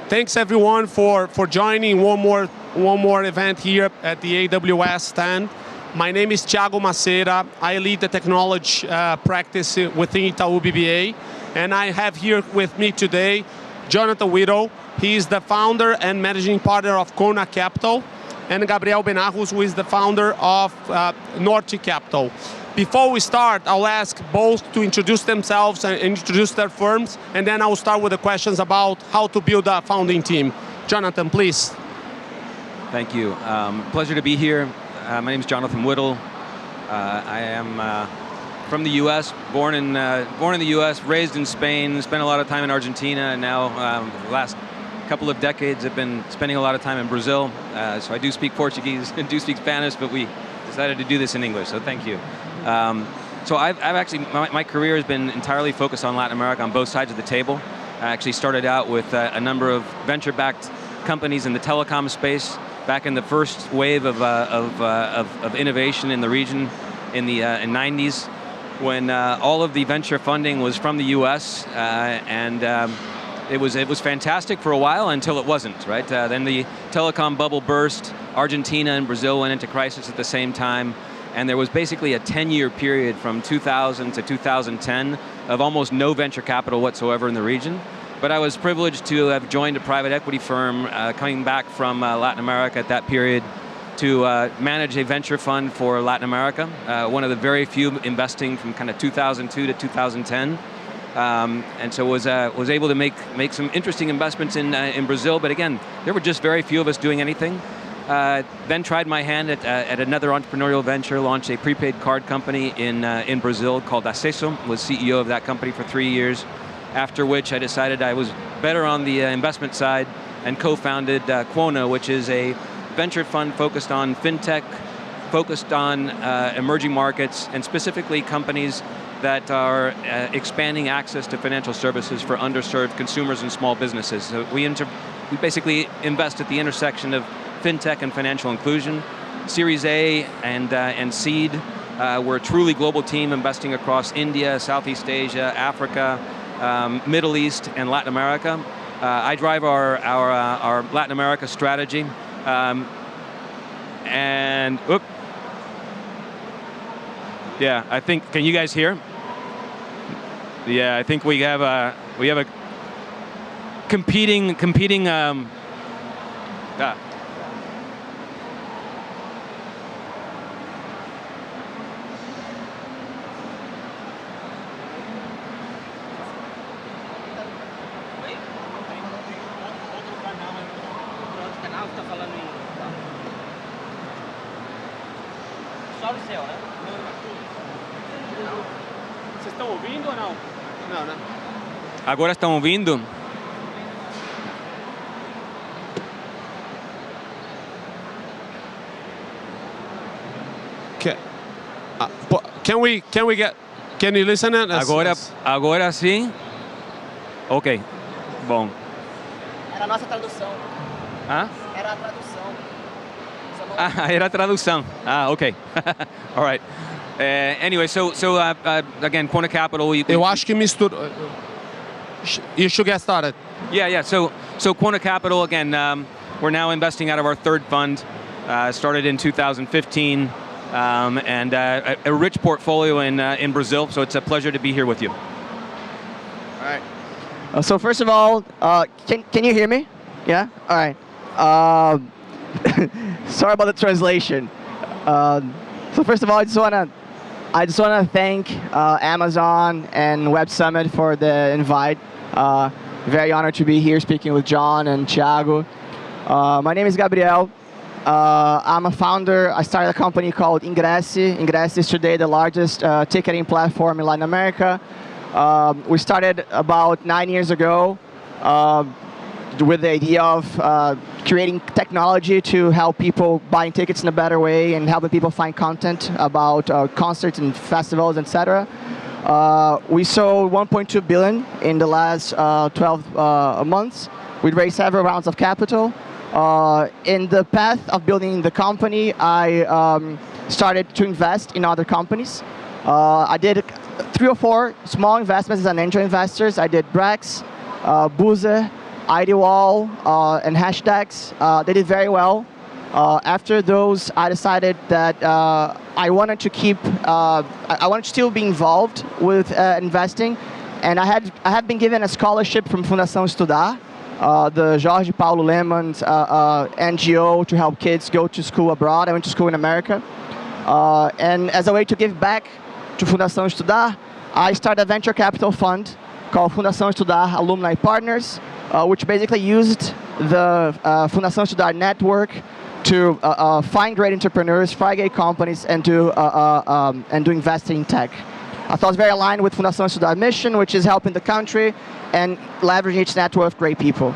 thanks everyone for joining one more event here at the AWS stand. My name is Thiago Macera. I lead the technology practice within Itaú BBA, and I have here with me today Jonathan Whittle. He is the founder and managing partner of Kona Capital, and Gabriel Benarros, who is the founder of Norte Capital. Before we start, I'll ask both to introduce themselves and introduce their firms, and then I'll start with the questions about how to build a founding team. Jonathan, please. Thank you. Pleasure to be here. My name is Jonathan Whittle. I am from the U.S., born in the U.S., raised in Spain, spent a lot of time in Argentina, and now the last couple of decades I've been spending a lot of time in Brazil. So I do speak Portuguese and do speak Spanish, but we decided to do this in English, so thank you. So I've actually, my career has been entirely focused on Latin America on both sides of the table. I actually started out with a number of venture-backed companies in the telecom space back in the first wave of innovation in the region in the 90s, when all of the venture funding was from the U.S. It was fantastic for a while until it wasn't, right? Then the telecom bubble burst. Argentina and Brazil went into crisis at the same time, and there was basically a 10-year period from 2000 to 2010 of almost no venture capital whatsoever in the region. But I was privileged to have joined a private equity firm coming back from Latin America at that period to manage a venture fund for Latin America, one of the very few investing from kind of 2002 to 2010. And so was able to make some interesting investments in Brazil, but again, there were just very few of us doing anything. Then tried my hand at another entrepreneurial venture, launched a prepaid card company in Brazil called Acesso, was CEO of that company for 3 years, after which I decided I was better on the investment side and co-founded Quona, which is a venture fund focused on fintech, focused on emerging markets, and specifically companies that are expanding access to financial services for underserved consumers and small businesses. So we basically invest at the intersection of fintech and financial inclusion. Series A and seed. We're a truly global team investing across India, Southeast Asia, Africa, Middle East, and Latin America. I drive our Latin America strategy. Yeah, I think, can you guys hear? Yeah, I think we have a competing Só o seu, né? Vocês estão ouvindo ou não? Não, né? Agora estão ouvindo? Can you listen? Agora sim? Ok, bom. Era a nossa tradução. Hã? Era a tradução. Era a tradução. Ok. All right. Anyway, so again, Kona Capital. Eu acho que mistura. You should get started. Yeah. So Kona Capital, again, we're now investing out of our third fund. Started in 2015, and a rich portfolio in Brazil. So it's a pleasure to be here with you. All right. So first of all, can you hear me? Yeah. All right. Sorry about the translation. So first of all, I just wanna thank Amazon and Web Summit for the invite. Very honored to be here speaking with John and Thiago. My name is Gabriel. I'm a founder. I started a company called Ingressi. Ingressi is today the largest ticketing platform in Latin America. We started about 9 years ago with the idea of creating technology to help people buying tickets in a better way and helping people find content about concerts and festivals, etc. We sold 1.2 billion in the last 12 months. We raised several rounds of capital. In the path of building the company, I started to invest in other companies. I did 3 or 4 small investments as an angel investors. I did Brex, Boozer, ID wall, and hashtags. They did very well. After those, I decided that I wanted to keep, I wanted to still be involved with investing, and I had been given a scholarship from Fundação Estudar, the Jorge Paulo Leman's NGO to help kids go to school abroad. I went to school in America, and as a way to give back to Fundação Estudar, I started a venture capital fund called Fundação Estudar Alumni Partners, which basically used the Fundação Estudar network to find great entrepreneurs, find great companies, and do investing in tech. I thought it was very aligned with Fundação Estudar mission, which is helping the country and leveraging its network of great people.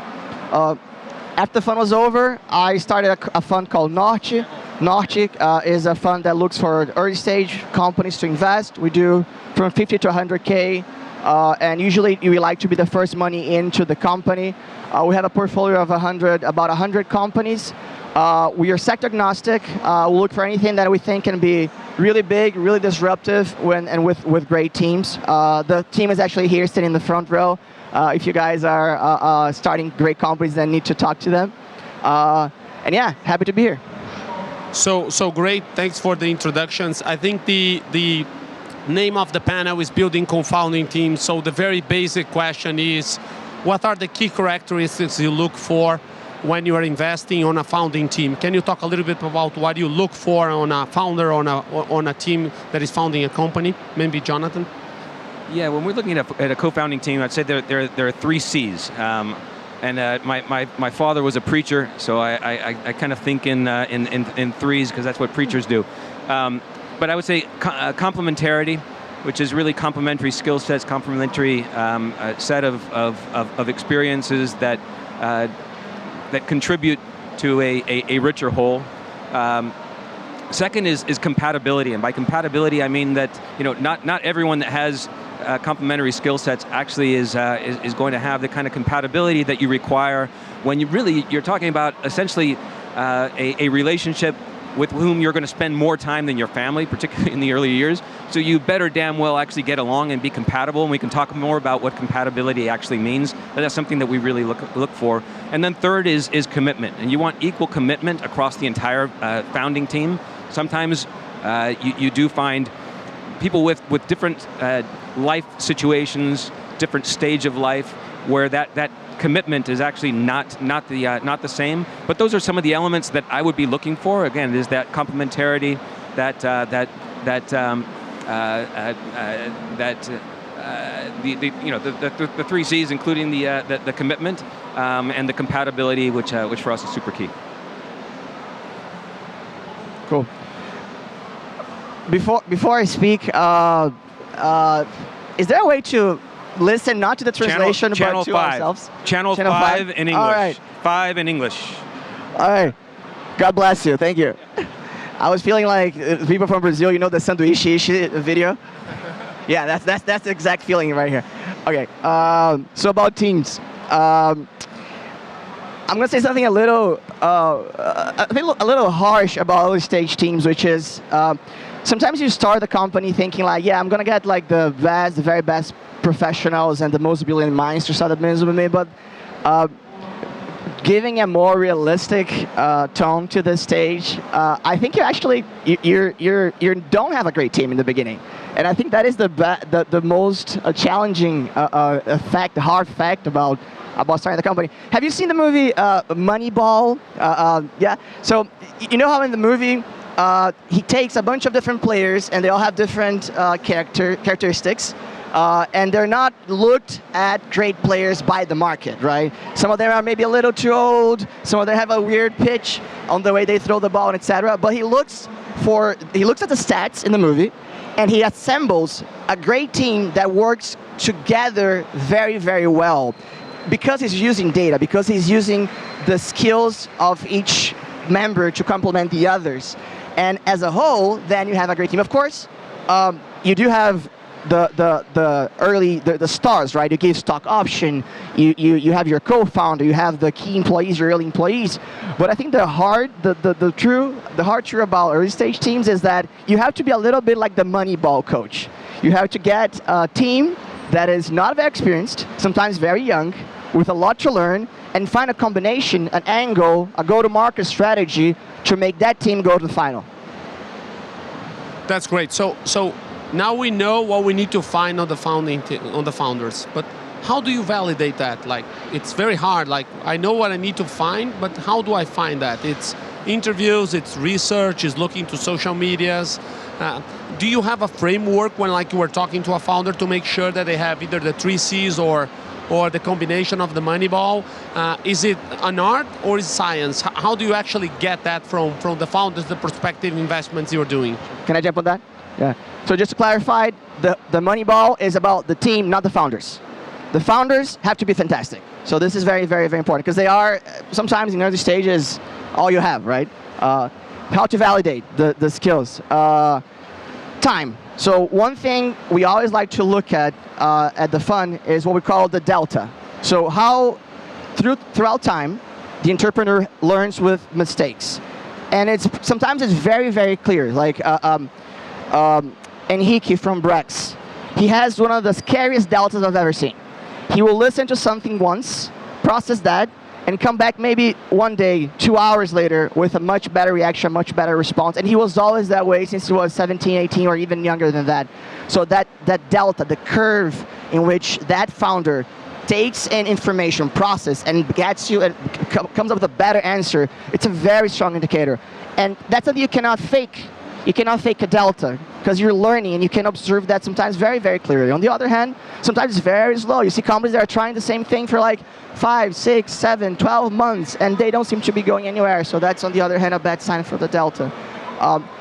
After the fund was over, I started a fund called Norte. Norte is a fund that looks for early stage companies to invest. We do from 50 to 100K, and usually we like to be the first money into the company. We have a portfolio of about 100 companies. We are sector agnostic. We look for anything that we think can be really big, really disruptive, and with great teams. The team is actually here, sitting in the front row. If you guys are starting great companies, then need to talk to them. And yeah, happy to be here. So great. Thanks for the introductions. I think the name of the panel is Building Co-Founding Teams. So the very basic question is, what are the key characteristics you look for when you are investing on a founding team? Can you talk a little bit about what you look for on a founder, on a team that is founding a company? Maybe Jonathan? Yeah, when we're looking at a co-founding team, I'd say there are 3 C's. My father was a preacher, so I kind of think in threes, because that's what preachers do. But I would say complementarity, which is really complementary skill sets, complementary set of experiences that contribute to a richer whole. Second is compatibility, and by compatibility I mean that not everyone that has complementary skill sets actually is going to have the kind of compatibility that you require when you're talking about essentially a relationship with whom you're going to spend more time than your family, particularly in the early years. So you better damn well actually get along and be compatible, and we can talk more about what compatibility actually means, but that's something that we really look for. And then third is commitment, and you want equal commitment across the entire founding team. Sometimes you do find people with different life situations, different stage of life, where that commitment is actually not the same. But those are some of the elements that I would be looking for. Again, is that complementarity, the 3 C's, including the commitment and the compatibility, which for us is super key. Cool. Before I speak, is there a way to listen not to the translation but to ourselves? Channel 5 in English. All right. 5 in English. All right. God bless you. Thank you. I was feeling like people from Brazil, the sanduíche video. Yeah, that's the exact feeling right here. Okay. So about teams. I'm gonna say something a little harsh about early stage teams, which is sometimes you start a company thinking like, yeah, I'm gonna get like the very best professionals and the most brilliant minds to start a business with me, but giving a more realistic tone to the stage, I think you don't have a great team in the beginning, and I think that is the most challenging fact, the hard fact about starting the company. Have you seen the movie Moneyball? Yeah. So you know how in the movie he takes a bunch of different players and they all have different characteristics. And they're not looked at great players by the market, right? Some of them are maybe a little too old. Some of them have a weird pitch on the way they throw the ball, etc. But he looks at the stats in the movie, and he assembles a great team that works together very, very well, because he's using data, because he's using the skills of each member to complement the others. And as a whole, then you have a great team. Of course, you do have the stars, right? You give stock option, you have your co-founder, you have the key employees, your early employees. But I think the hard truth about early stage teams is that you have to be a little bit like the Moneyball coach. You have to get a team that is not very experienced, sometimes very young, with a lot to learn, and find a combination, an angle, a go-to-market strategy to make that team go to the final. That's great. So now we know what we need to find on the founders, but how do you validate that? Like, it's very hard. Like, I know what I need to find, but how do I find that? It's interviews, it's research, it's looking to social medias. Do you have a framework when, like, you were talking to a founder to make sure that they have either the 3 C's or the combination of the Moneyball? Is it an art or is it science? How do you actually get that from the founders, the prospective investments you're doing? Can I jump on that? Yeah. So just to clarify, the Moneyball is about the team, not the founders. The founders have to be fantastic. So this is very, very, very important because they are, sometimes in early stages, all you have, right? How to validate the skills. Time. So one thing we always like to look at the fund is what we call the delta. So how, throughout time, the entrepreneur learns with mistakes. And sometimes it's very, very clear. Like Enrique from Brex, he has one of the scariest deltas I've ever seen. He will listen to something once, process that, and come back maybe one day, 2 hours later with a much better reaction, much better response. And he was always that way since he was 17, 18, or even younger than that. So that delta, the curve in which that founder takes in information, process, and gets you and comes up with a better answer, it's a very strong indicator. And that's something you cannot fake. You cannot fake a delta because you're learning and you can observe that sometimes very, very clearly. On the other hand, sometimes it's very slow. You see companies that are trying the same thing for like 5, 6, 7, 12 months and they don't seem to be going anywhere. So that's, on the other hand, a bad sign for the delta.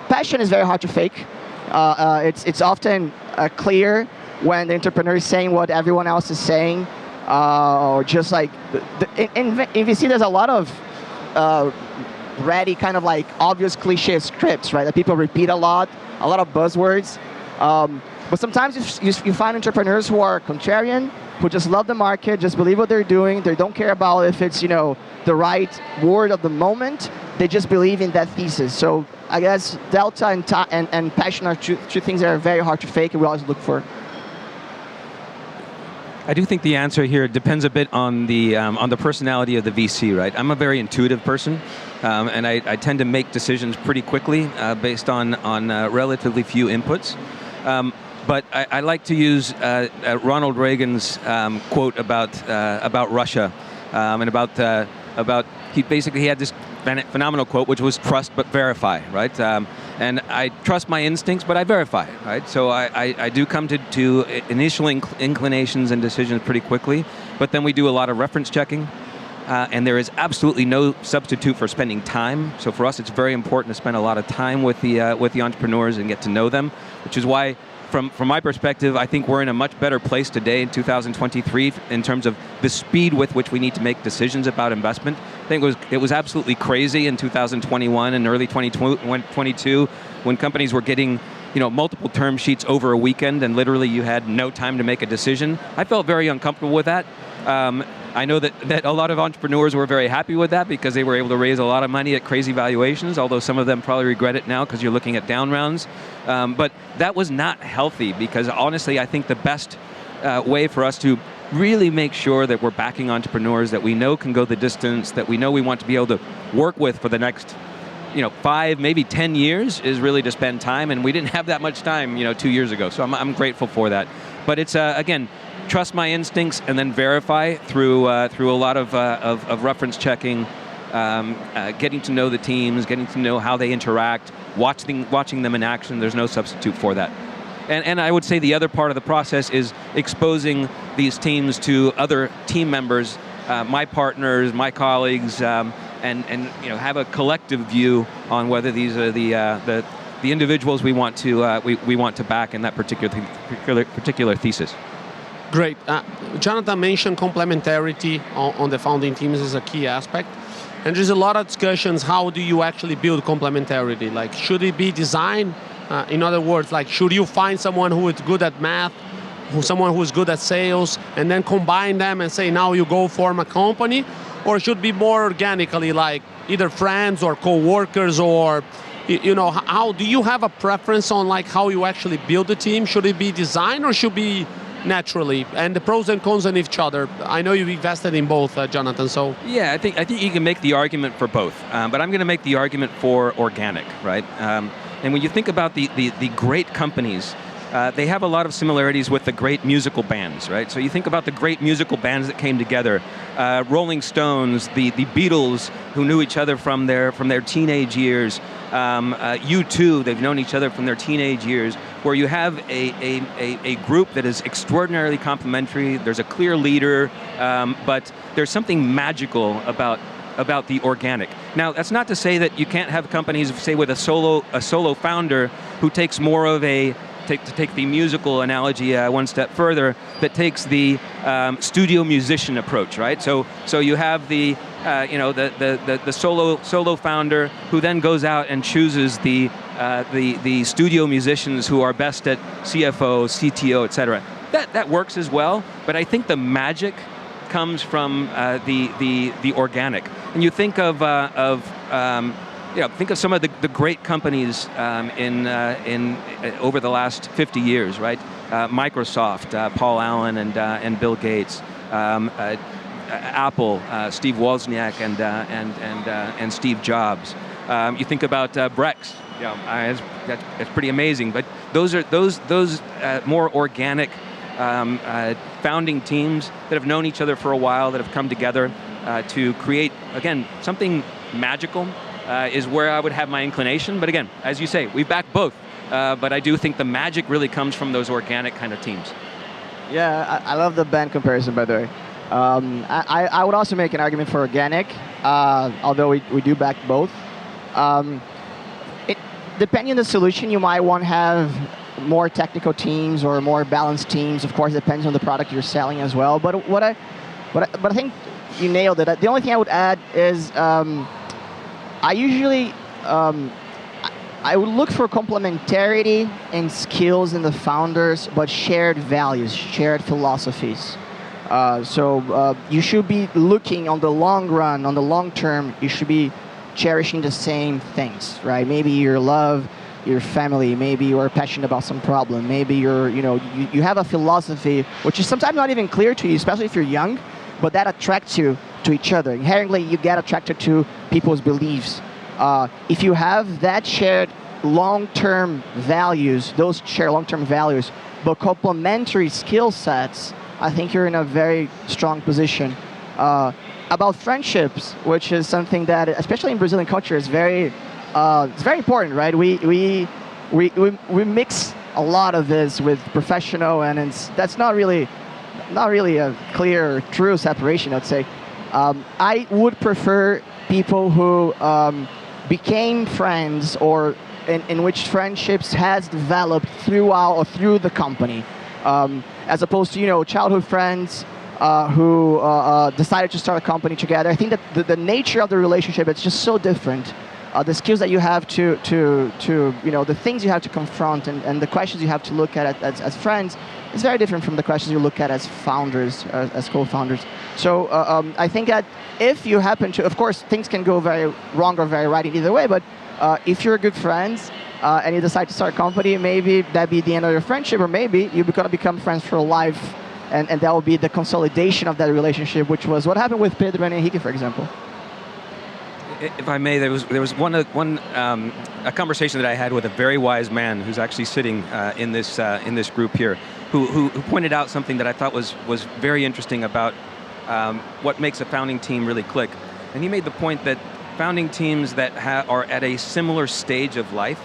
Passion is very hard to fake. It's often clear when the entrepreneur is saying what everyone else is saying, or just like, in VC there's a lot of ready kind of like obvious cliche scripts, right? That people repeat a lot of buzzwords. But sometimes you find entrepreneurs who are contrarian, who just love the market, just believe what they're doing. They don't care about if it's, the right word of the moment. They just believe in that thesis. So I guess delta and passion are two things that are very hard to fake and we always look for. I do think the answer here depends a bit on the personality of the VC, right? I'm a very intuitive person, and I tend to make decisions pretty quickly based on relatively few inputs. But I like to use Ronald Reagan's quote about Russia, and about he had this phenomenal quote, which was trust but verify, right? And I trust my instincts, but I verify, right? So I do come to initial inclinations and decisions pretty quickly, but then we do a lot of reference checking, and there is absolutely no substitute for spending time. So for us, it's very important to spend a lot of time with the entrepreneurs and get to know them, which is why, from my perspective, I think we're in a much better place today in 2023 in terms of the speed with which we need to make decisions about investment. I think it was absolutely crazy in 2021 and early 2022 when companies were getting multiple term sheets over a weekend and literally you had no time to make a decision. I felt very uncomfortable with that. I know that a lot of entrepreneurs were very happy with that because they were able to raise a lot of money at crazy valuations, although some of them probably regret it now because you're looking at down rounds. But that was not healthy because honestly, I think the best way for us to really make sure that we're backing entrepreneurs that we know can go the distance, that we know we want to be able to work with for the next 5, maybe 10 years is really to spend time, and we didn't have that much time 2 years ago, so I'm grateful for that. But it's, again, trust my instincts and then verify through a lot of reference checking, getting to know the teams, getting to know how they interact, watching them in action. There's no substitute for that. And I would say the other part of the process is exposing these teams to other team members, my partners, my colleagues, and have a collective view on whether these are the individuals we want to back in that particular thesis. Great. Jonathan mentioned complementarity on the founding teams is a key aspect. And there's a lot of discussions, how do you actually build complementarity? Like, should it be designed? In other words, like, should you find someone who is good at math, someone who is good at sales, and then combine them and say, now you go form a company? Or should it be more organically, like either friends or co-workers, or, how do you have a preference on like how you actually build a team? Should it be designed or should it be naturally, and the pros and cons on each other. I know you've invested in both, Jonathan, so. Yeah, I think you can make the argument for both, but I'm going to make the argument for organic, right? And when you think about the great companies, they have a lot of similarities with the great musical bands, right? So you think about the great musical bands that came together, Rolling Stones, the Beatles, who knew each other from their teenage years, U2, they've known each other from their teenage years, where you have a group that is extraordinarily complementary, there's a clear leader, but there's something magical about the organic. Now, that's not to say that you can't have companies, say, with a solo founder who takes more of to take the musical analogy one step further, that takes the studio musician approach, right? So you have the solo founder who then goes out and chooses the studio musicians who are best at CFO, CTO, etc. That works as well, but I think the magic comes from the organic. And you think of some of the great companies in over the last 50 years, right? Microsoft, Paul Allen and Bill Gates, Apple, Steve Wozniak and Steve Jobs. You think about Brex. That's pretty amazing. But those more organic founding teams that have known each other for a while, that have come together to create, again, something magical. Is where I would have my inclination. But again, as you say, we back both. But I do think the magic really comes from those organic kind of teams. Yeah, I love the band comparison, by the way. I would also make an argument for organic, although we do back both. Depending on the solution, you might want to have more technical teams or more balanced teams. Of course, it depends on the product you're selling as well. But I think you nailed it. The only thing I would add is I usually, I would look for complementarity and skills in the founders, but shared values, shared philosophies. So you should be looking on the long run, on the long term, you should be cherishing the same things, right? Maybe your love, your family, maybe you're passionate about some problem, maybe you have a philosophy, which is sometimes not even clear to you, especially if you're young, but that attracts you to each other. Inherently, you get attracted to people's beliefs. If you have that shared long-term values, those shared long-term values, but complementary skill sets, I think you're in a very strong position. About friendships, which is something that, especially in Brazilian culture, is it's very important, right? We mix a lot of this with professional, and that's not really a clear, true separation, I'd say. I would prefer people who became friends, or in which friendships has developed through the company, as opposed to childhood friends who decided to start a company together. I think that the nature of the relationship is just so different. The skills that you have to the things you have to confront and the questions you have to look at as friends is very different from the questions you look at as founders, as co-founders. So I think that if you happen to, of course, things can go very wrong or very right in either way, but if you're good friends and you decide to start a company, maybe that'd be the end of your friendship, or maybe you're going to become friends for life, and that will be the consolidation of that relationship, which was what happened with Pedro and Henrique, for example. If I may, there was a conversation that I had with a very wise man who's actually sitting in this group here, who pointed out something that I thought was very interesting about what makes a founding team really click. And he made the point that founding teams that are at a similar stage of life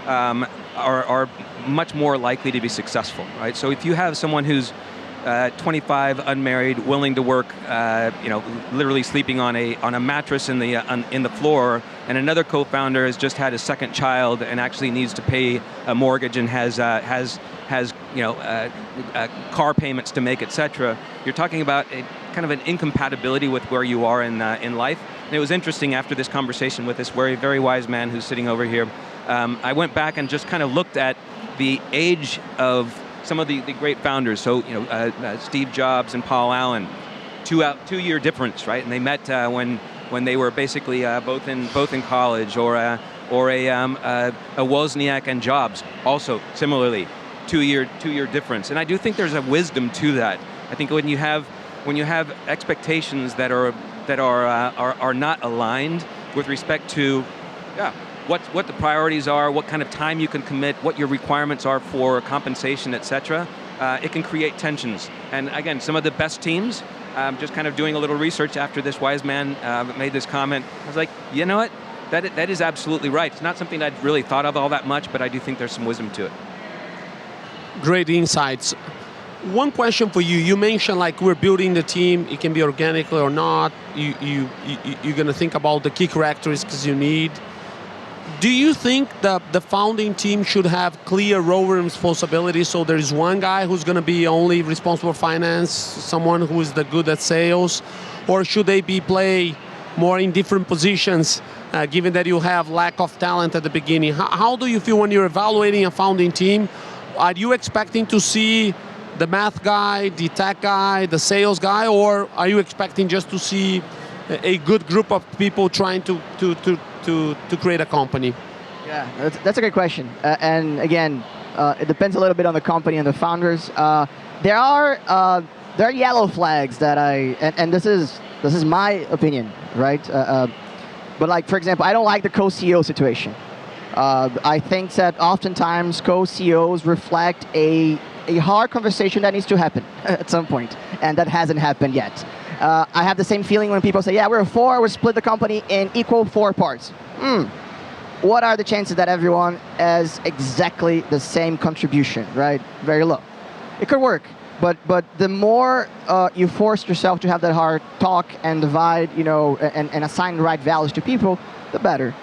are much more likely to be successful, right? So if you have someone who's 25, unmarried, willing to work, literally sleeping on a mattress in the floor, and another co-founder has just had a second child and actually needs to pay a mortgage and has car payments to make, etc. You're talking about a kind of an incompatibility with where you are in life. And it was interesting after this conversation with this very, very wise man who's sitting over here. I went back and just kind of looked at the age of some of the great founders. So Steve Jobs and Paul Allen, 2-year difference, right? And they met when they were basically both in college. Or a Wozniak and Jobs, also similarly two-year difference. And I do think there's a wisdom to that. I think when you have expectations that are not aligned with respect to, what the priorities are, what kind of time you can commit, what your requirements are for compensation, et cetera, it can create tensions. And again, some of the best teams, just kind of doing a little research after this wise man made this comment, I was like, you know what? That is absolutely right. It's not something I'd really thought of all that much, but I do think there's some wisdom to it. Great insights. One question for you. You mentioned like we're building the team. It can be organically or not. You're going to think about the key characteristics you need. Do you think that the founding team should have clear role and responsibilities? So there is one guy who's going to be only responsible for finance, someone who is good at sales, or should they play more in different positions, given that you have lack of talent at the beginning? How do you feel when you're evaluating a founding team? Are you expecting to see the math guy, the tech guy, the sales guy, or are you expecting just to see a good group of people trying to create a company? Yeah, that's a great question. And again, it depends a little bit on the company and the founders. There are yellow flags that and this is my opinion, right? But like, for example, I don't like the co-CEO situation. I think that oftentimes co-CEOs reflect a hard conversation that needs to happen at some point, and that hasn't happened yet. I have the same feeling when people say, yeah, we split the company in equal 4 parts. What are the chances that everyone has exactly the same contribution, right? Very low. It could work, but the more you force yourself to have that hard talk and divide, and assign the right values to people, the better.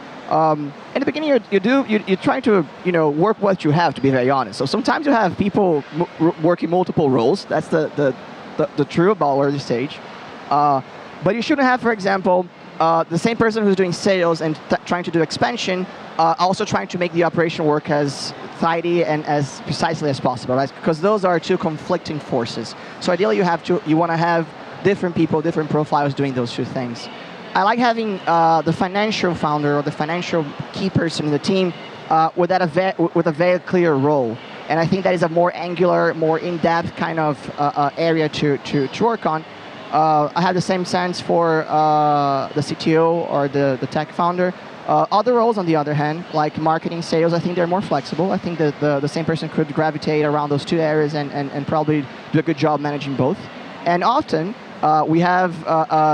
In the beginning, you try to work what you have, to be very honest. So sometimes you have people working multiple roles. That's the true about early stage. But you shouldn't have, for example, the same person who's doing sales and trying to do expansion, also trying to make the operation work as tidy and as precisely as possible, right? Because those are two conflicting forces. So ideally, you want to have different people, different profiles doing those two things. I like having the financial founder or the financial key person in the team with a very clear role. And I think that is a more angular, more in-depth kind of area to work on. I have the same sense for the CTO or the tech founder. Other roles, on the other hand, like marketing, sales, I think they're more flexible. I think that the same person could gravitate around those two areas and probably do a good job managing both. And often, we have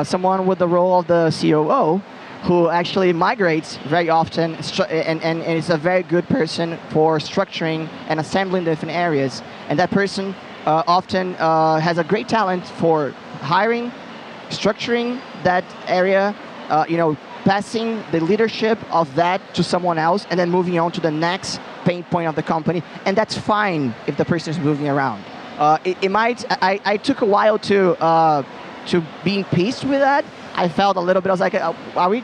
someone with the role of the COO who actually migrates very often and is a very good person for structuring and assembling different areas. And that person often has a great talent for hiring, structuring that area, passing the leadership of that to someone else, and then moving on to the next pain point of the company. And that's fine if the person is moving around. I took a while to be in peace with that. I felt a little bit, I was like,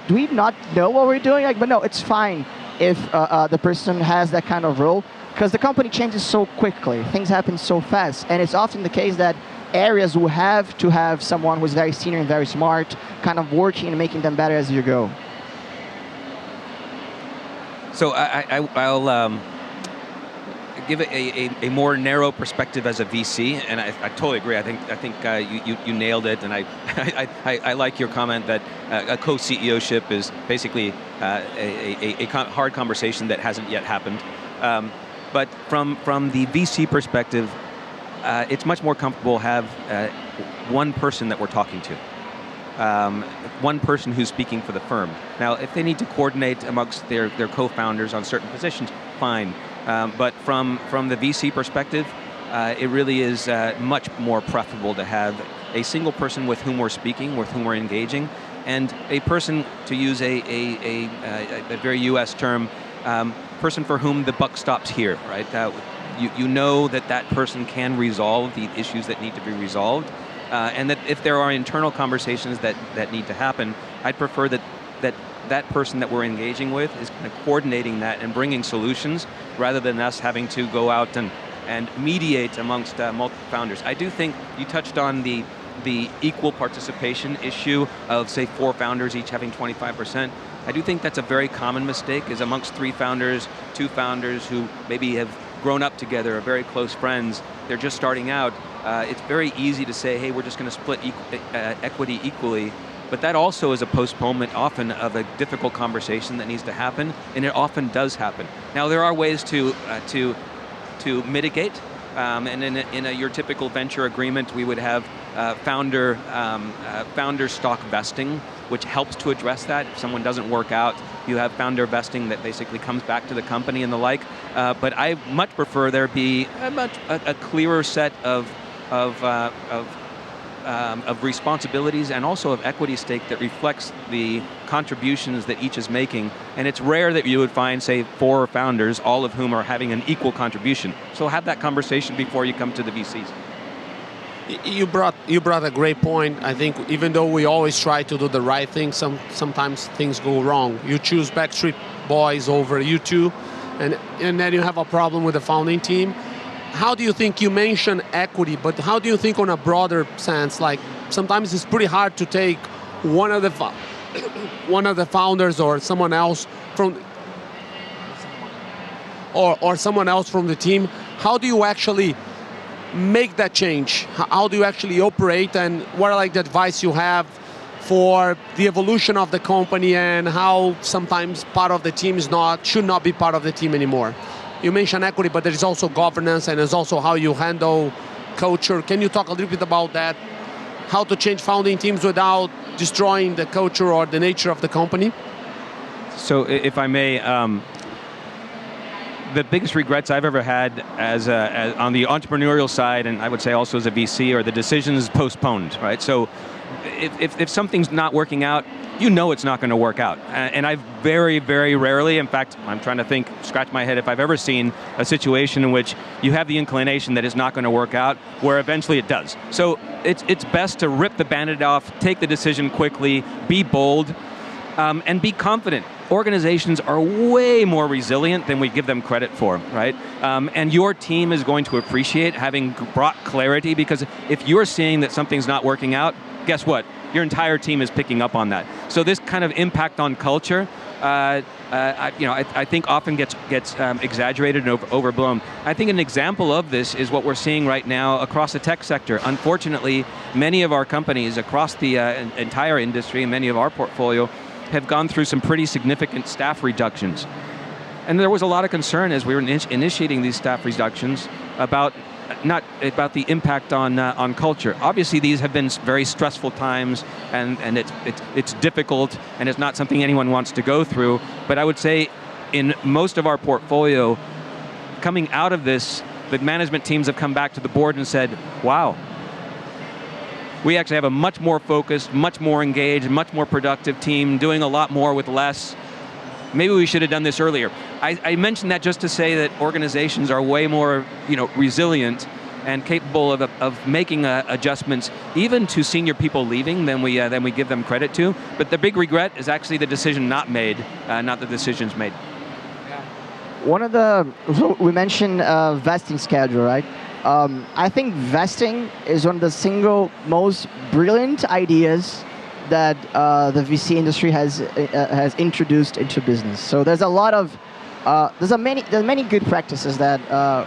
do we not know what we're doing? But no, it's fine if the person has that kind of role, because the company changes so quickly. Things happen so fast. And it's often the case that areas will have to have someone who's very senior and very smart, kind of working and making them better as you go. So I'll give it a more narrow perspective as a VC, and I totally agree. I think you nailed it, and I like your comment that a co-CEOship is basically a hard conversation that hasn't yet happened. But from the VC perspective, it's much more comfortable to have one person that we're talking to. One person who's speaking for the firm. Now, if they need to coordinate amongst their co-founders on certain positions, fine. But from the VC perspective, it really is much more preferable to have a single person with whom we're speaking, with whom we're engaging, and a person, to use a very US term, person for whom the buck stops here, right? You know that person can resolve the issues that need to be resolved, and that if there are internal conversations that need to happen, I'd prefer that person that we're engaging with is kind of coordinating that and bringing solutions, rather than us having to go out and mediate amongst multiple founders. I do think you touched on the equal participation issue of, say, 4 founders each having 25%. I do think that's a very common mistake, is amongst 3 founders, 2 founders who maybe have grown up together, are very close friends, they're just starting out, it's very easy to say, hey, we're just going to split equity equally. But that also is a postponement often of a difficult conversation that needs to happen, and it often does happen. Now there are ways to mitigate, and in your typical venture agreement, we would have founder stock vesting, which helps to address that. If someone doesn't work out, you have founder vesting that basically comes back to the company and the like. But I much prefer there be a clearer set of responsibilities and also of equity stake that reflects the contributions that each is making. And it's rare that you would find, say, 4 founders, all of whom are having an equal contribution. So have that conversation before you come to the VCs. You brought a great point. I think even though we always try to do the right thing, sometimes things go wrong. You choose Backstreet Boys over U2, and then you have a problem with the founding team. How do you think, you mentioned equity, but how do you think on a broader sense, like sometimes it's pretty hard to take one of the founders or someone else from or someone else from the team. How do you actually make that change? How do you actually operate, and what are like the advice you have for the evolution of the company and how sometimes part of the team should not be part of the team anymore? You mentioned equity, but there is also governance, and there's also how you handle culture. Can you talk a little bit about that? How to change founding teams without destroying the culture or the nature of the company? So if I may, the biggest regrets I've ever had as on the entrepreneurial side, and I would say also as a VC, are the decisions postponed, right? So if something's not working out, you know it's not going to work out. And I've very, very rarely, in fact, I'm trying to scratch my head if I've ever seen a situation in which you have the inclination that it's not going to work out, where eventually it does. So it's best to rip the Band-Aid off, take the decision quickly, be bold, and be confident. Organizations are way more resilient than we give them credit for, right? And your team is going to appreciate having brought clarity, because if you're seeing that something's not working out, guess what? Your entire team is picking up on that. So this kind of impact on culture, I think often gets exaggerated and overblown. I think an example of this is what we're seeing right now across the tech sector. Unfortunately, many of our companies across the entire industry, and many of our portfolio, have gone through some pretty significant staff reductions. And there was a lot of concern as we were initiating these staff reductions about the impact on culture. Obviously, these have been very stressful times, and it's difficult, and it's not something anyone wants to go through. But I would say, in most of our portfolio, coming out of this, the management teams have come back to the board and said, "Wow, we actually have a much more focused, much more engaged, much more productive team, doing a lot more with less. Maybe we should have done this earlier." I mentioned that just to say that organizations are way more, resilient and capable of making adjustments, even to senior people leaving, than we give them credit to. But the big regret is actually the decision not made, not the decisions made. We mentioned vesting schedule, right? I think vesting is one of the single most brilliant ideas that the VC industry has introduced into business. So there's a lot of there's many good practices that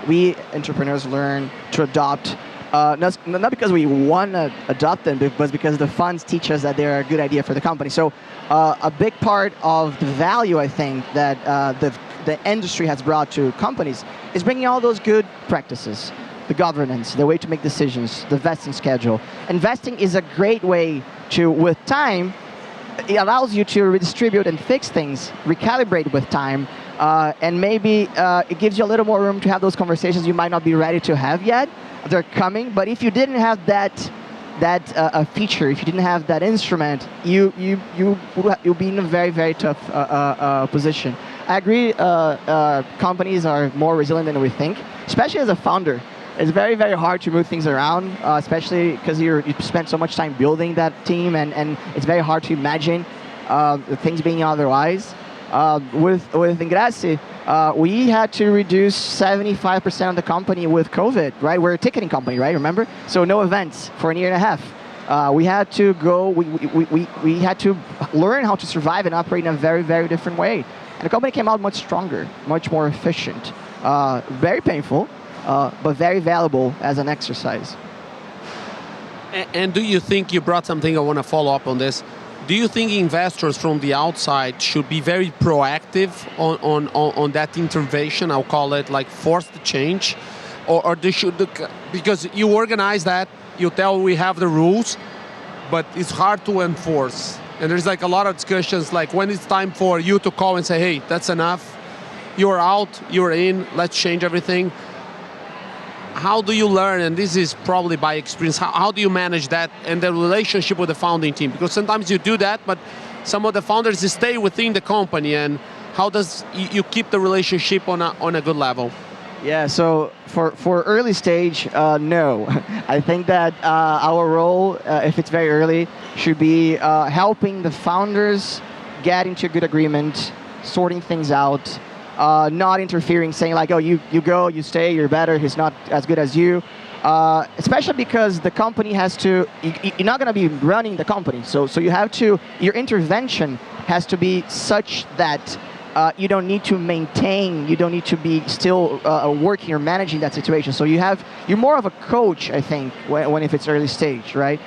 we entrepreneurs learn to adopt. Not because we want to adopt them, but because the funds teach us that they're a good idea for the company. So a big part of the value, I think, that the industry has brought to companies is bringing all those good practices. The governance, the way to make decisions, the vesting schedule. Investing is a great way to, with time, it allows you to redistribute and fix things, recalibrate with time, and maybe it gives you a little more room to have those conversations you might not be ready to have yet. They're coming, but if you didn't have that feature, if you didn't have that instrument, you'll be in a very, very tough position. I agree, companies are more resilient than we think, especially as a founder. It's very, very hard to move things around, especially because you spent so much time building that team, and it's very hard to imagine things being otherwise. With Ingrassi, we had to reduce 75% of the company with COVID, right? We're a ticketing company, right? Remember? So no events for a year and a half. We had to go. We had to learn how to survive and operate in a very, very different way. And the company came out much stronger, much more efficient. Very painful, but very valuable as an exercise. And do you think, you brought something, I want to follow up on this, do you think investors from the outside should be very proactive on that intervention, I'll call it, like force the change? Or they should, because you organize that, you tell we have the rules, but it's hard to enforce. And there's like a lot of discussions, like when it's time for you to call and say, hey, that's enough, you're out, you're in, let's change everything. How do you learn, and this is probably by experience, how do you manage that and the relationship with the founding team? Because sometimes you do that, but some of the founders stay within the company, and how does you keep the relationship on a good level? Yeah, so for early stage, no. I think that our role, if it's very early, should be helping the founders get into a good agreement, sorting things out, not interfering, saying like, oh, you go, you stay, you're better, he's not as good as you. Especially because the company has to, you're not going to be running the company. So you have to, your intervention has to be such that you don't need to maintain, you don't need to be still working or managing that situation. So you're more of a coach, I think, when if it's early stage, right?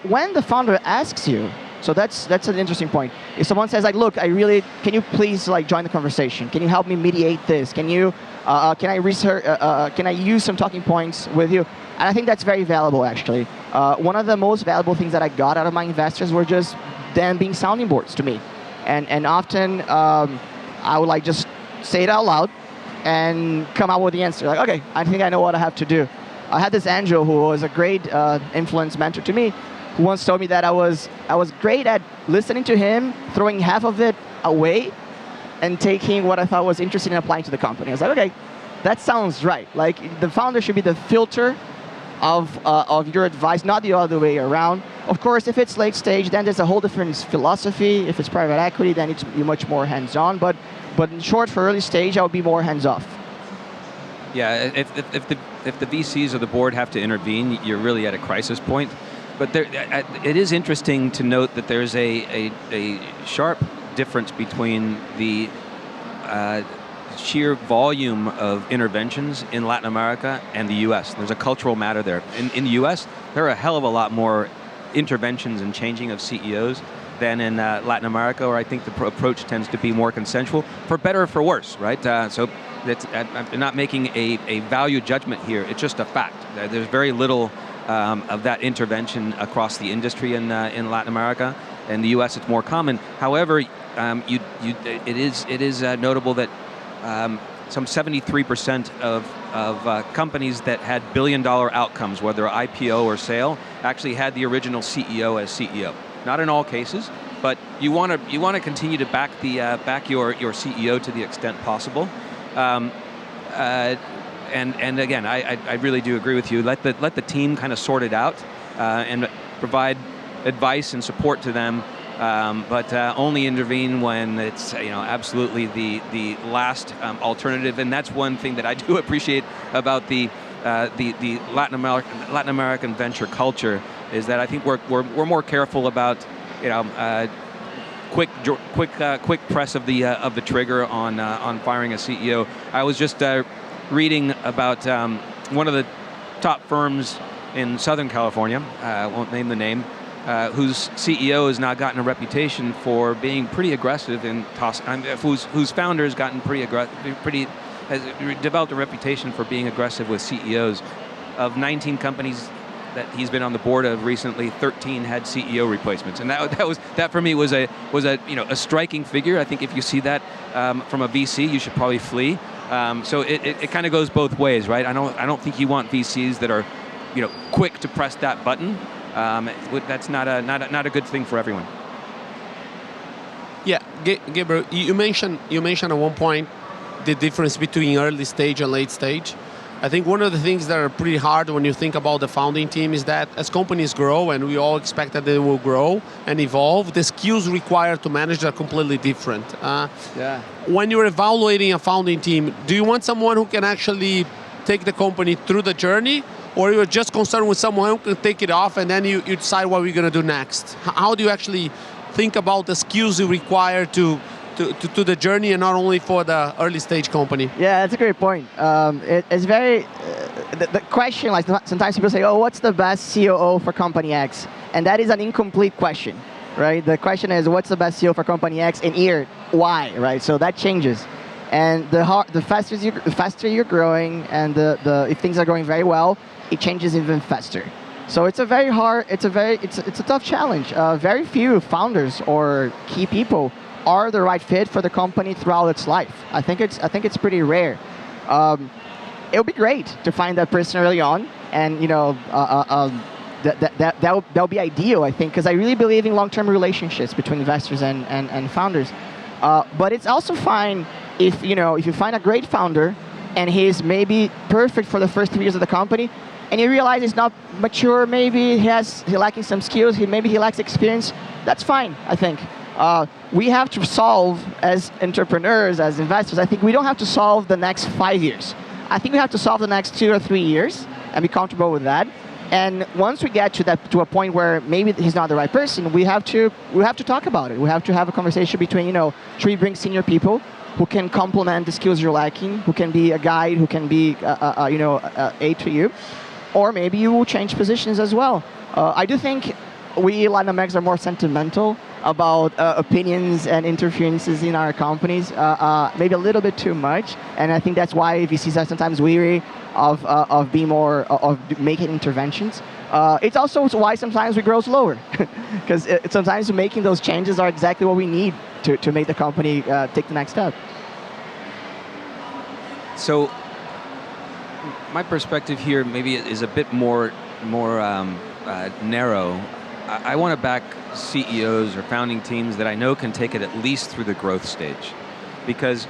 When the founder asks you, so that's an interesting point. If someone says like, look, can you please like join the conversation? Can you help me mediate this? Can I research, can I use some talking points with you? And I think that's very valuable, actually. One of the most valuable things that I got out of my investors were just them being sounding boards to me. And often I would like just say it out loud and come out with the answer. Like, okay, I think I know what I have to do. I had this angel who was a great influence mentor to me, who once told me that I was great at listening to him, throwing half of it away, and taking what I thought was interesting and applying to the company. I was like, okay, that sounds right. Like the founder should be the filter of your advice, not the other way around. Of course, if it's late stage, then there's a whole different philosophy. If it's private equity, then it's much more hands-on. But in short, for early stage, I would be more hands-off. Yeah, if the VCs or the board have to intervene, you're really at a crisis point. But it is interesting to note that there's a sharp difference between the sheer volume of interventions in Latin America and the US. There's a cultural matter there. In the US, there are a hell of a lot more interventions and changing of CEOs than in Latin America, where I think the approach tends to be more consensual, for better or for worse, right? So I'm not making a value judgment here. It's just a fact. There's very little of that intervention across the industry in Latin America. In the U.S., it's more common. However, it is notable that some 73% of companies that had billion-dollar outcomes, whether IPO or sale, actually had the original CEO as CEO. Not in all cases, but you want to continue to back your CEO to the extent possible. And again, I really do agree with you. Let the team kind of sort it out and provide advice and support to them, but only intervene when it's absolutely the last alternative. And that's one thing that I do appreciate about the Latin American venture culture, is that I think we're more careful about quick press of the trigger on firing a CEO. I was just reading about one of the top firms in Southern California, I won't name the name, whose CEO has now gotten a reputation for being pretty aggressive in whose founder has gotten has developed a reputation for being aggressive with CEOs. Of 19 companies that he's been on the board of recently, 13 had CEO replacements, and that for me was a striking figure. I think if you see that from a VC, you should probably flee. So it kind of goes both ways, right? I don't think you want VCs that are quick to press that button. That's not a good thing for everyone. Yeah, Gabriel, you mentioned at one point the difference between early stage and late stage. I think one of the things that are pretty hard when you think about the founding team is that as companies grow, and we all expect that they will grow and evolve, the skills required to manage are completely different. When you're evaluating a founding team, do you want someone who can actually take the company through the journey, or you're just concerned with someone who can take it off and then you decide what we're going to do next? How do you actually think about the skills you require to to the journey and not only for the early stage company. Yeah, that's a great point. It's very, the question, like sometimes people say, oh, what's the best COO for company X? And that is an incomplete question, right? The question is, what's the best CEO for company X in year Y, right? So that changes. And the faster you're growing, and if things are going very well, it changes even faster. So it's a very hard, it's a tough challenge. Very few founders or key people are the right fit for the company throughout its life. I think it's pretty rare. It would be great to find that person early on, and that'll be ideal, I think, because I really believe in long-term relationships between investors and founders. But it's also fine if you find a great founder and he's maybe perfect for the first 3 years of the company, and you realize he's not mature, maybe he's lacking some skills, maybe he lacks experience. That's fine, I think. We have to solve, as entrepreneurs, as investors, I think we don't have to solve the next 5 years. I think we have to solve the next 2 or 3 years and be comfortable with that. And once we get to a point where maybe he's not the right person, we have to talk about it. We have to have a conversation between, should we bring senior people who can complement the skills you're lacking, who can be a guide, who can be aid to you, or maybe you will change positions as well. I do think we Latin Americans are more sentimental about opinions and interferences in our companies, maybe a little bit too much, and I think that's why VCs are sometimes weary of being more of making interventions. It's also why sometimes we grow slower, because sometimes making those changes are exactly what we need to make the company take the next step. So my perspective here maybe is a bit more narrow. I want to back CEOs or founding teams that I know can take it at least through the growth stage, because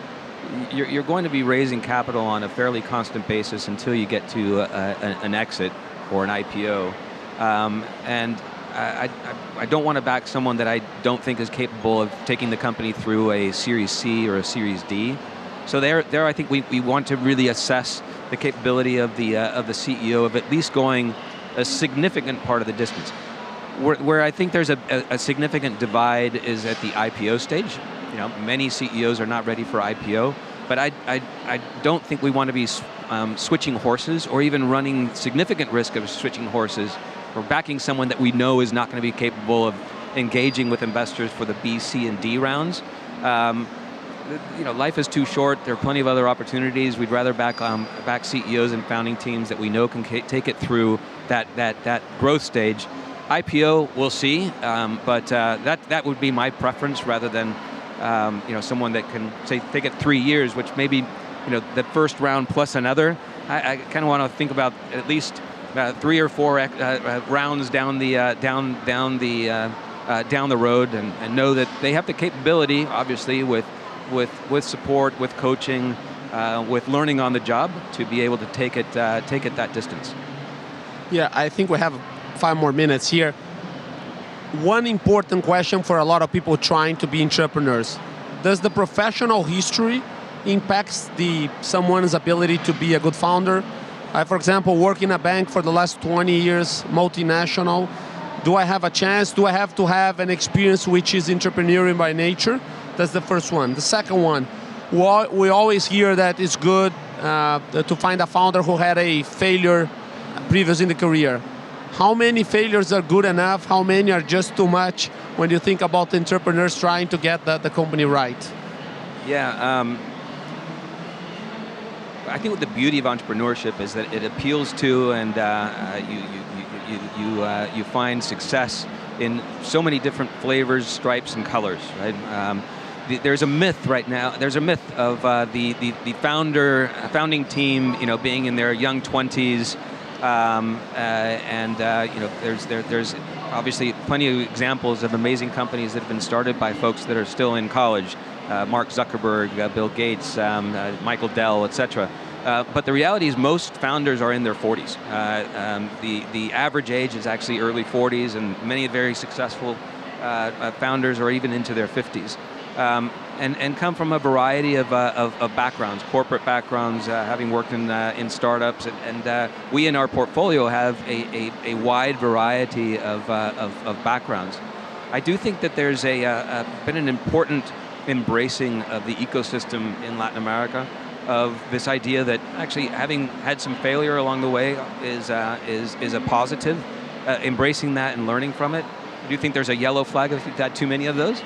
you're going to be raising capital on a fairly constant basis until you get to an exit or an IPO. And I don't want to back someone that I don't think is capable of taking the company through a Series C or a Series D. So there I think we want to really assess the capability of the CEO of at least going a significant part of the distance. Where I think there's a significant divide is at the IPO stage. Many CEOs are not ready for IPO, but I don't think we want to be switching horses or even running significant risk of switching horses or backing someone that we know is not going to be capable of engaging with investors for the B, C, and D rounds. Life is too short. There are plenty of other opportunities. We'd rather back CEOs and founding teams that we know can take it through that growth stage. IPO, we'll see, but that would be my preference rather than someone that can say take it 3 years, which maybe the first round plus another. I kind of want to think about at least 3 or 4 rounds down the road, and know that they have the capability, obviously, with support, with coaching, with learning on the job, to be able to take it that distance. Yeah, I think we have 5 more minutes here. One important question for a lot of people trying to be entrepreneurs: does the professional history impact someone's ability to be a good founder? I, for example, work in a bank for the last 20 years, multinational. Do I have a chance? Do I have to have an experience which is entrepreneurial by nature? That's the first one. The second one, we always hear that it's good to find a founder who had a failure previous in the career. How many failures are good enough? How many are just too much when you think about entrepreneurs trying to get the company right? Yeah, I think what the beauty of entrepreneurship is that it appeals to, and you find success in so many different flavors, stripes, and colors, right? There's a myth right now. There's a myth of the founding team, being in their young 20s, there's obviously plenty of examples of amazing companies that have been started by folks that are still in college. Mark Zuckerberg, Bill Gates, Michael Dell, etc. But the reality is most founders are in their 40s. The average age is actually early 40s, and many very successful founders are even into their 50s. And come from a variety of backgrounds, corporate backgrounds, having worked in startups, and we in our portfolio have a wide variety of backgrounds. I do think that there's been an important embracing of the ecosystem in Latin America, of this idea that actually having had some failure along the way is a positive, embracing that and learning from it. I do think there's a yellow flag if you've had too many of those,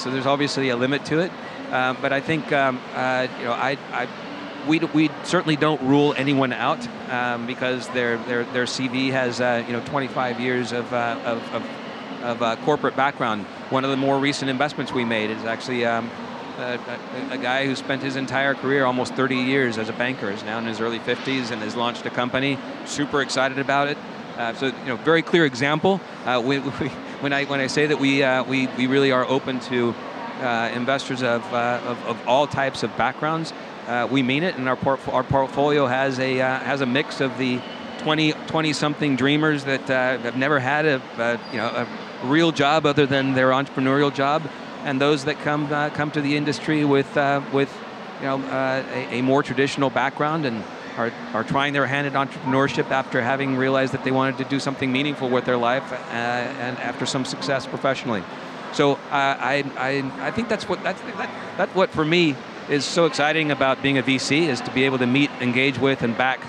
so there's obviously a limit to it. But I think we certainly don't rule anyone out because their CV has 25 years of corporate background. One of the more recent investments we made is actually a guy who spent his entire career, almost 30 years as a banker, is now in his early 50s and has launched a company. Super excited about it. So very clear example. When I say that we really are open to investors of all types of backgrounds, we mean it, and our portfolio has a mix of the 20-something dreamers that have never had a real job other than their entrepreneurial job, and those that come to the industry with a more traditional background and are trying their hand at entrepreneurship after having realized that they wanted to do something meaningful with their life and after some success professionally. So I think that's what for me is so exciting about being a VC, is to be able to meet, engage with, and back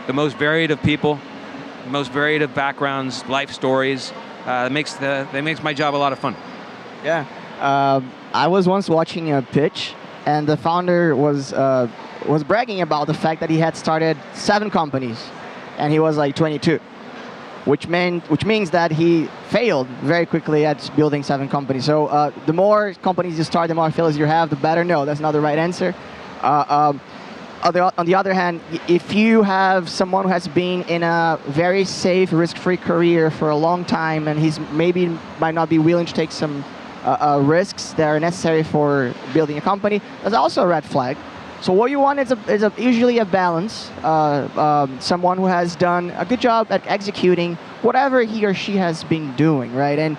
the most varied of people, the most varied of backgrounds, life stories. That makes my job a lot of fun. Yeah, I was once watching a pitch, and the founder was bragging about the fact that he had started 7 companies, and he was like 22, which means that he failed very quickly at building 7 companies. So the more companies you start, the more failures you have, the better. No, that's not the right answer. On the other hand, if you have someone who has been in a very safe, risk-free career for a long time, and he's might not be willing to take some risks that are necessary for building a company, that's also a red flag. So what you want is usually a balance, someone who has done a good job at executing whatever he or she has been doing, right? And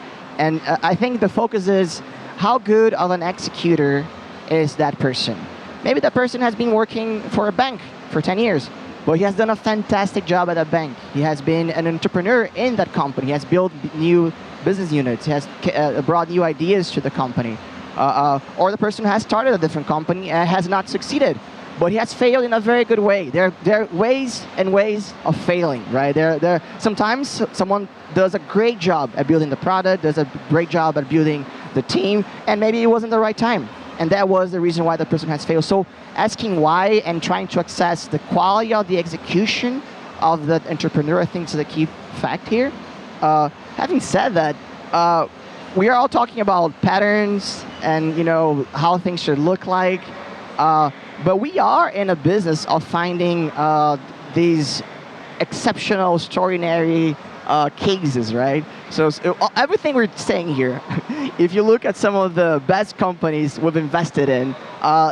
I think the focus is how good of an executor is that person. Maybe that person has been working for a bank for 10 years, but he has done a fantastic job at that bank. He has been an entrepreneur in that company. He has built new business units. He has brought new ideas to the company. Or the person has started a different company and has not succeeded, but he has failed in a very good way. There are ways and ways of failing, right? Sometimes someone does a great job at building the product, does a great job at building the team, and maybe it wasn't the right time. And that was the reason why the person has failed. So asking why and trying to assess the quality of the execution of the entrepreneur, I think, is the key fact here. Having said that, we are all talking about patterns and how things should look like, but we are in a business of finding these exceptional, extraordinary cases, right? So everything we're saying here, if you look at some of the best companies we've invested in,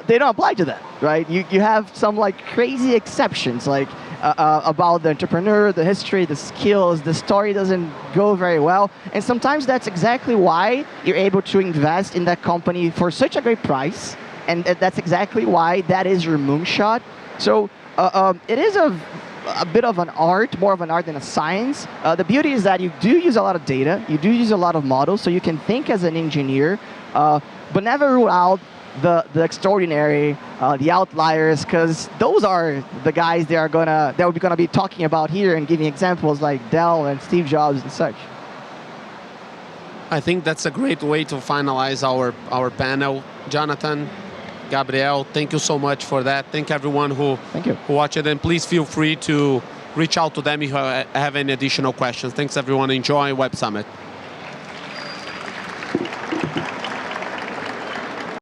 they don't apply to that, right? You have some like crazy exceptions, like about the entrepreneur, the history, the skills, the story doesn't go very well. And sometimes that's exactly why you're able to invest in that company for such a great price. And that's exactly why that is your moonshot. So it is a bit of an art, more of an art than a science. The beauty is that you do use a lot of data, you do use a lot of models, so you can think as an engineer, but never rule out the extraordinary, the outliers, because those are the guys that we're gonna be talking about here and giving examples like Dell and Steve Jobs and such. I think that's a great way to finalize our panel. Jonathan, Gabriel, thank you so much for that. Thank everyone who watched it, and please feel free to reach out to them if you have any additional questions. Thanks everyone. Enjoy Web Summit.